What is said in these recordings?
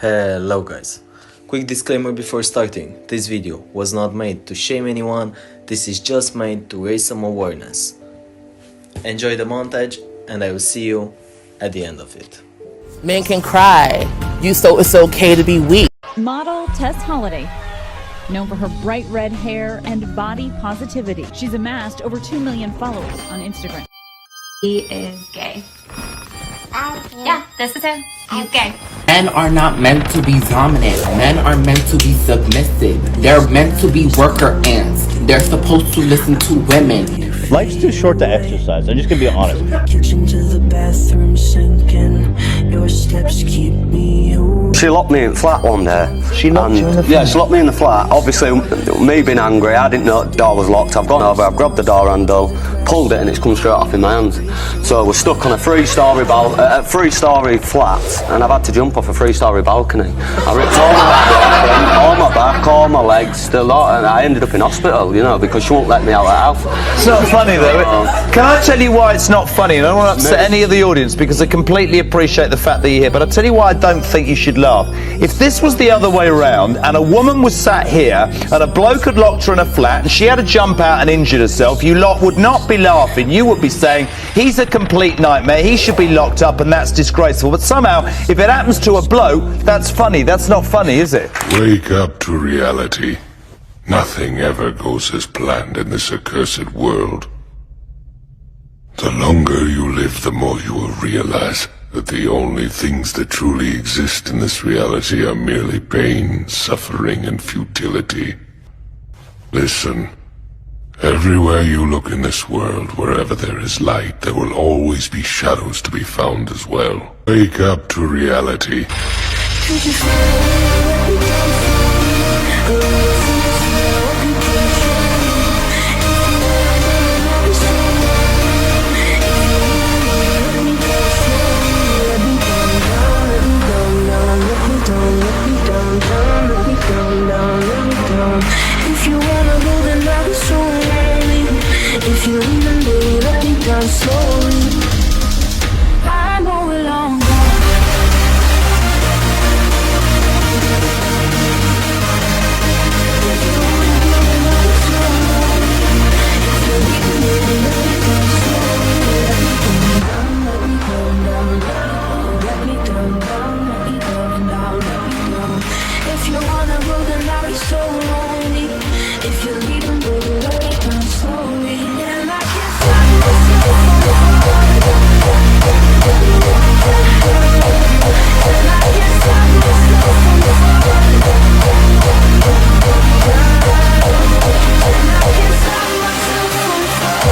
Hello guys, quick disclaimer before starting, this video was not made to shame anyone, this is just made to raise some awareness. Enjoy the montage and I will see you at the end of it. Men can cry, so it's okay to be weak. Model Tess Holiday, known for her bright red hair and body positivity. She's amassed over 2 million followers on Instagram. He is gay. Yeah, this is him. He's gay. Men are not meant to be dominant. Men are meant to be submissive. They're meant to be worker ants. They're supposed to listen to women. Life's too short to exercise. I'm just gonna be honest. Kitchen to the bathroom sinking. Your steps keep me awake. She locked me in the flat one day. She locked you in the flat? Yeah, she locked me in the flat. Obviously, me being angry, I didn't know the door was locked. I've gone over, I've grabbed the door handle, pulled it, and it's come straight off in my hand. So we're stuck on a three-story flat, and I've had to jump off a three-story balcony. I ripped all my back, all my legs, the lot, and I ended up in hospital, you know, because she won't let me out of the house. It's not funny though. Can I tell you why it's not funny? And I don't want to upset any of the audience because I completely appreciate the fact that you're here, but I'll tell you why I don't think you should laugh. If this was the other way around and a woman was sat here and a bloke had locked her in a flat and she had to jump out and injured herself, you lot would not be laughing. You would be saying, he's a complete nightmare, he should be locked up and that's disgraceful. But somehow, if it happens to a bloke, that's funny. That's not funny, is it? Wake up to reality. Nothing ever goes as planned in this accursed world. The longer you live, the more you will realize that the only things that truly exist in this reality are merely pain, suffering, and futility. Listen. Everywhere you look in this world, wherever there is light, there will always be shadows to be found as well. Wake up to reality. If you wanna go, then I'll be so lonely. If you leave, baby, let me down slowly. I know we're long gone. If you wanna go, then I'll be so lonely. If you leave, baby, let me down slowly. Let me down, let me down, let me down, let me down. If you wanna go, then I'll be so lonely. If you're leaving, baby, let me down slowly. And I can't stop myself from falling. And I can't stop myself from falling. And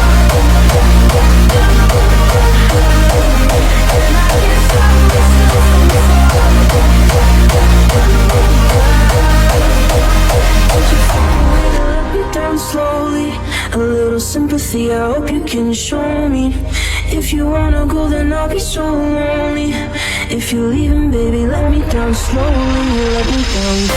I can't stop myself from falling. And I can't stop myself from falling. Down slowly, a little sympathy, I hope you can show me. If you wanna go, then I'll be so lonely. If you're leaving, baby, let me down slowly, let me down.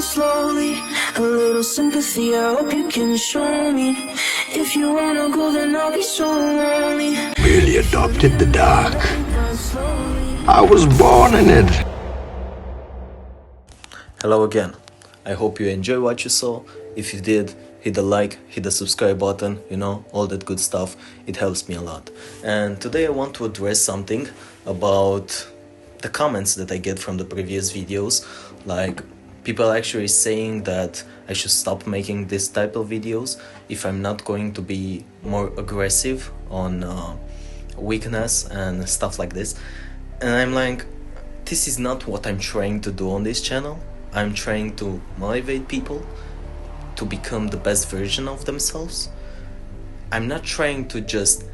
Slowly, a little sympathy, I hope you can show me. If you wanna go, then I'll be so lonely. Merely adopted the dark. I was born in it. Hello again, I hope you enjoy what you saw. If you did, hit the like, hit the subscribe button, you know, all that good stuff. It helps me a lot. And today I want to address something about the comments that I get from the previous videos. Like, People actually saying that I should stop making this type of videos if I'm not going to be more aggressive on weakness and stuff like this. And I'm like, this is not what I'm trying to do on this channel. I'm trying to motivate people to become the best version of themselves. I'm not trying to just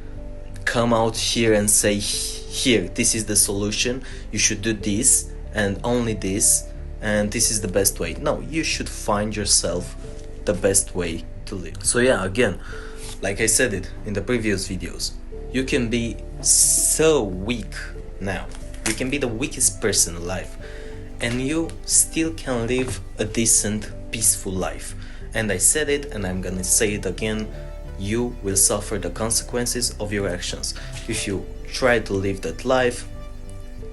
come out here and say, here, this is the solution, you should do this and only this, and this is the best way. No, you should find yourself the best way to live. So yeah, again, like I said it in the previous videos, you can be so weak now. You can be the weakest person alive, and you still can live a decent, peaceful life. And I said it, and I'm gonna say it again, you will suffer the consequences of your actions. If you try to live that life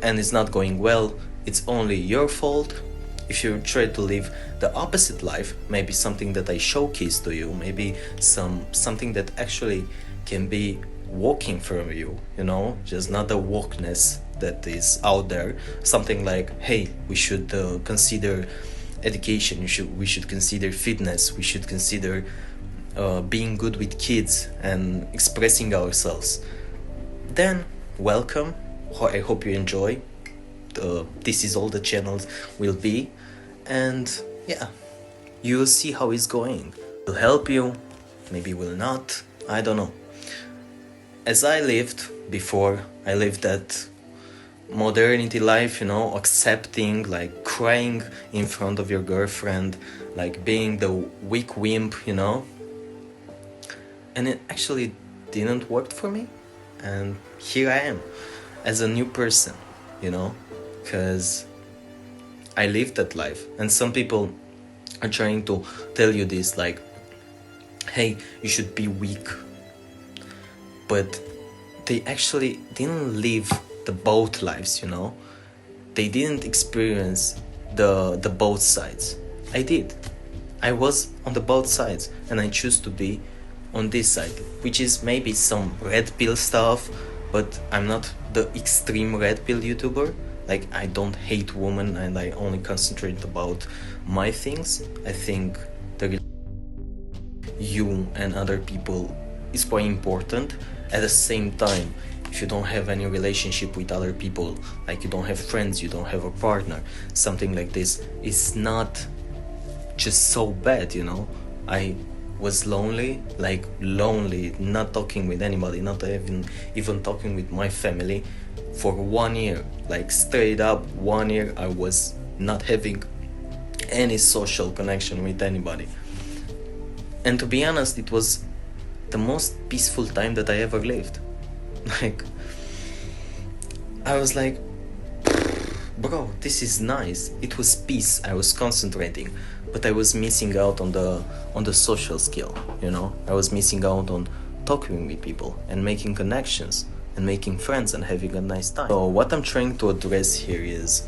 and it's not going well, it's only your fault. If you try to live the opposite life, maybe something that I showcase to you, maybe something that actually can be walking from you, you know, just not the wokeness that is out there. Something like, hey, we should consider education, we should consider fitness, we should consider being good with kids and expressing ourselves. Then welcome. I hope you enjoy. This is all the channels will be, and yeah, you will see how it's going. Will help you, maybe will not, I don't know. As I lived before, I lived that modernity life, you know, accepting, like crying in front of your girlfriend, like being the weak wimp, you know. And it actually didn't work for me, and here I am as a new person, you know, because I lived that life. And some people are trying to tell you this, like, hey, you should be weak, but they actually didn't live the both lives, you know. They didn't experience the both sides. I did. I was on the both sides, and I choose to be on this side, which is maybe some red pill stuff, but I'm not the extreme red pill YouTuber. Like, I don't hate women and I only concentrate about my things. I think the you and other people is quite important. At the same time, if you don't have any relationship with other people, like you don't have friends, you don't have a partner, something like this is not just so bad, you know. I was lonely, not talking with anybody, not even talking with my family for 1 year, like straight up 1 year. I was not having any social connection with anybody, and to be honest, it was the most peaceful time that I ever lived. Like, I was like, bro, this is nice. It was peace. I was concentrating, but I was missing out on the social skill, you know. I was missing out on talking with people and making connections and making friends and having a nice time. So what I'm trying to address here is,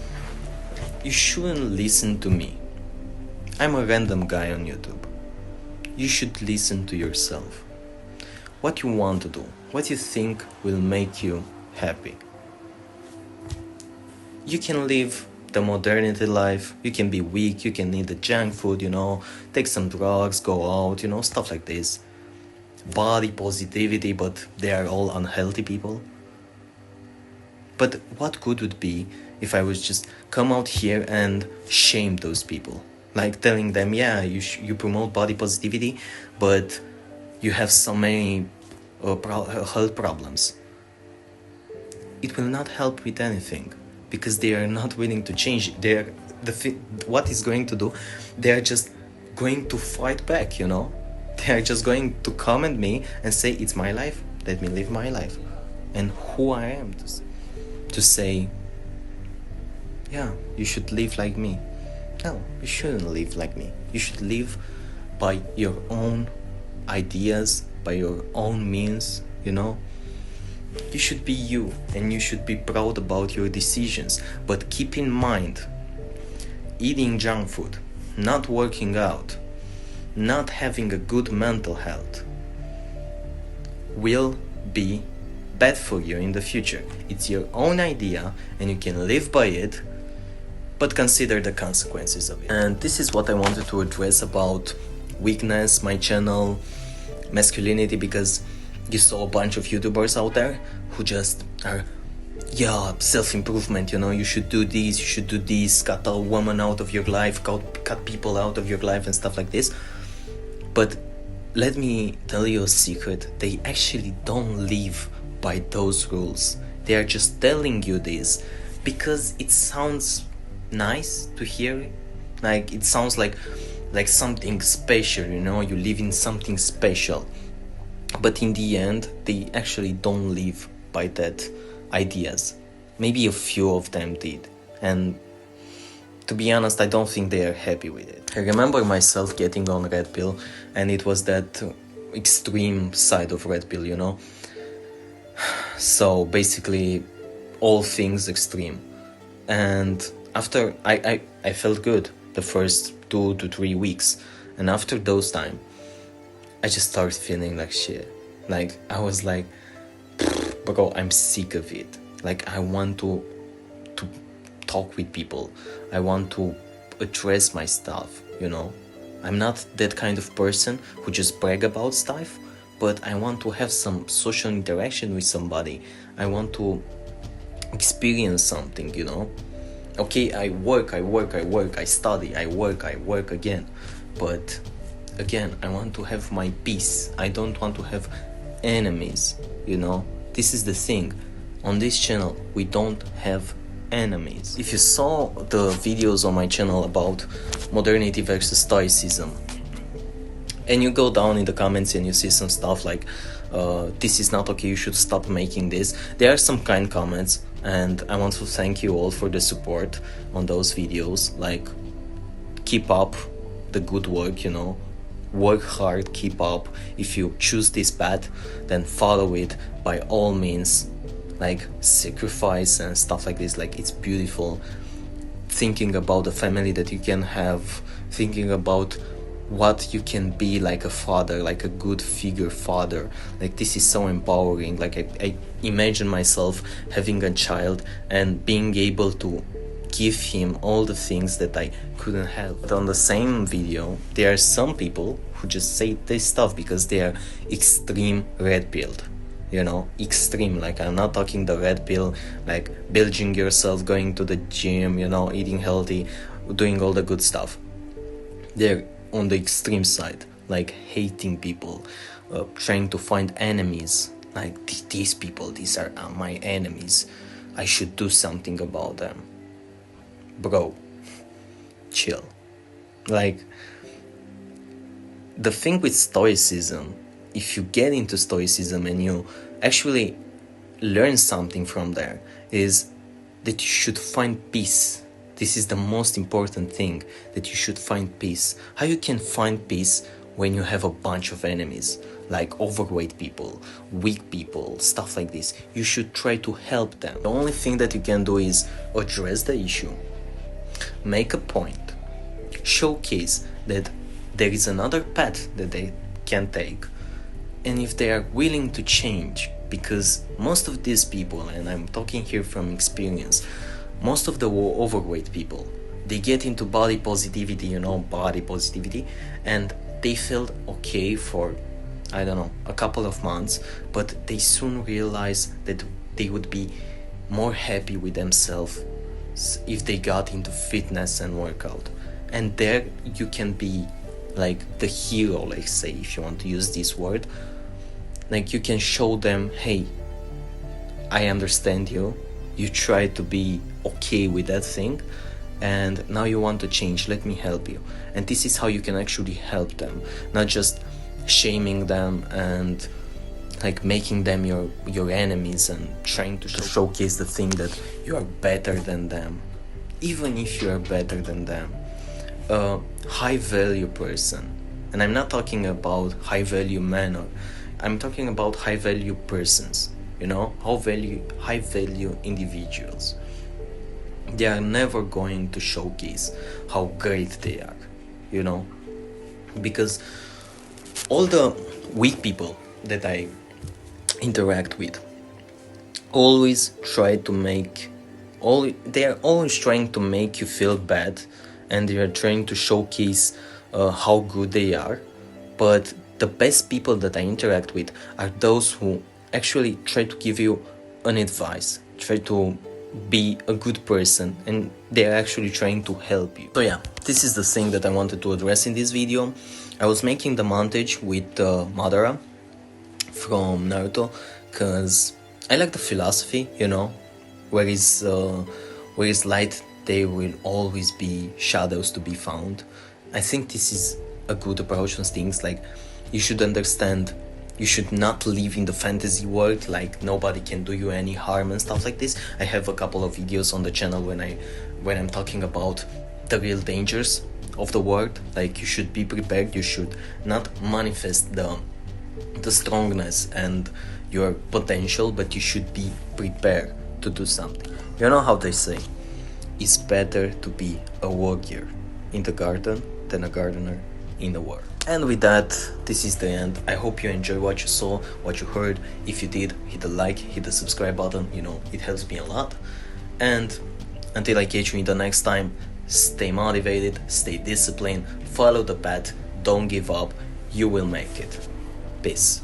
you shouldn't listen to me. I'm a random guy on YouTube. You should listen to yourself. What you want to do, what you think will make you happy. You can live the modernity life, you can be weak, you can eat the junk food, you know, take some drugs, go out, you know, stuff like this. Body positivity, but they are all unhealthy people. But what good would be if I was just come out here and shame those people? Like telling them, yeah, you promote body positivity, but you have so many health problems. It will not help with anything, because they are not willing to change. What is going to do? They are just going to fight back, you know. They are just going to comment me and say, it's my life, let me live my life. And who I am to say, yeah, you should live like me. No, you shouldn't live like me. You should live by your own ideas, by your own means, you know. You should be you, and you should be proud about your decisions. But keep in mind, eating junk food, not working out, not having a good mental health will be bad for you in the future. It's your own idea, and you can live by it, but consider the consequences of it. And this is what I wanted to address about weakness, my channel, masculinity, because you saw a bunch of YouTubers out there who just are, yeah, self-improvement, you know, you should do this, you should do this, cut a woman out of your life, cut people out of your life and stuff like this. But let me tell you a secret, they actually don't live by those rules. They are just telling you this because it sounds nice to hear, like it sounds like something special, you know, you live in something special. But in the end, they actually don't live by that ideas. Maybe a few of them did, and to be honest, I don't think they are happy with it. I remember myself getting on red pill, and it was that extreme side of red pill, you know. So basically all things extreme. And after I felt good the first 2 to 3 weeks, and after those time I just started feeling like shit. Like I was like, bro, I'm sick of it. Like I want to talk with people, I want to address my stuff, you know. I'm not that kind of person who just brag about stuff, but I want to have some social interaction with somebody. I want to experience something, you know. Okay, I work, I study, I work again, but again, I want to have my peace. I don't want to have enemies, you know. This is the thing, on this channel we don't have enemies. If you saw the videos on my channel about modernity versus stoicism, and you go down in the comments and you see some stuff like this is not okay, you should stop making this, there are some kind comments, and I want to thank you all for the support on those videos. Like, keep up the good work, you know, work hard, keep up. If you choose this path, then follow it by all means. Like, sacrifice and stuff like this, like, it's beautiful. Thinking about the family that you can have, thinking about what you can be, like a father, like a good figure father, like this is so empowering. Like I imagine myself having a child and being able to give him all the things that I couldn't have. But on the same video, there are some people who just say this stuff because they are extreme red pilled, you know, extreme. Like, I'm not talking the red pill, like building yourself, going to the gym, you know, eating healthy, doing all the good stuff. They're on the extreme side, like hating people, trying to find enemies. Like, these people, these are my enemies, I should do something about them. Bro, chill. Like, the thing with stoicism, if you get into stoicism and you actually learn something from there, is that you should find peace. This is the most important thing, that you should find peace. How you can find peace when you have a bunch of enemies, like overweight people, weak people, stuff like this? You should try to help them. The only thing that you can do is address the issue, make a point, showcase that there is another path that they can take, and if they are willing to change, because most of these people, and I'm talking here from experience, most of the overweight people, they get into body positivity, you know, body positivity, and they felt okay for, I don't know, a couple of months, but they soon realize that they would be more happy with themselves if they got into fitness and workout. And there you can be like the hero, let's say, if you want to use this word. Like, you can show them, hey, I understand you, you try to be okay with that thing, and now you want to change, let me help you. And this is how you can actually help them, not just shaming them and like making them your enemies and trying to showcase the thing that you are better than them. Even if you are better than them, a high value person, and I'm not talking about high value men, or I'm talking about high value persons, you know, high value individuals. They are never going to showcase how great they are, you know, because all the weak people that I interact with always try to make they are always trying to make you feel bad, and they are trying to showcase how good they are. But the best people that I interact with are those who actually try to give you an advice, try to be a good person, and they're actually trying to help you. So yeah, this is the thing that I wanted to address in this video. I was making the montage with Madara from Naruto because I like the philosophy, you know, where is light, there will always be shadows to be found. I think this is a good approach on things. Like, you should understand, you should not live in the fantasy world, like nobody can do you any harm and stuff like this. I have a couple of videos on the channel when I'm talking about the real dangers of the world. Like, you should be prepared, you should not manifest the strongness and your potential, but you should be prepared to do something. You know how they say, it's better to be a warrior in the garden than a gardener in the war. And with that, this is the end. I hope you enjoyed what you saw, what you heard. If you did, hit the like, hit the subscribe button, you know, it helps me a lot. And until I catch you in the next time, stay motivated, stay disciplined, follow the path, don't give up, you will make it. Peace.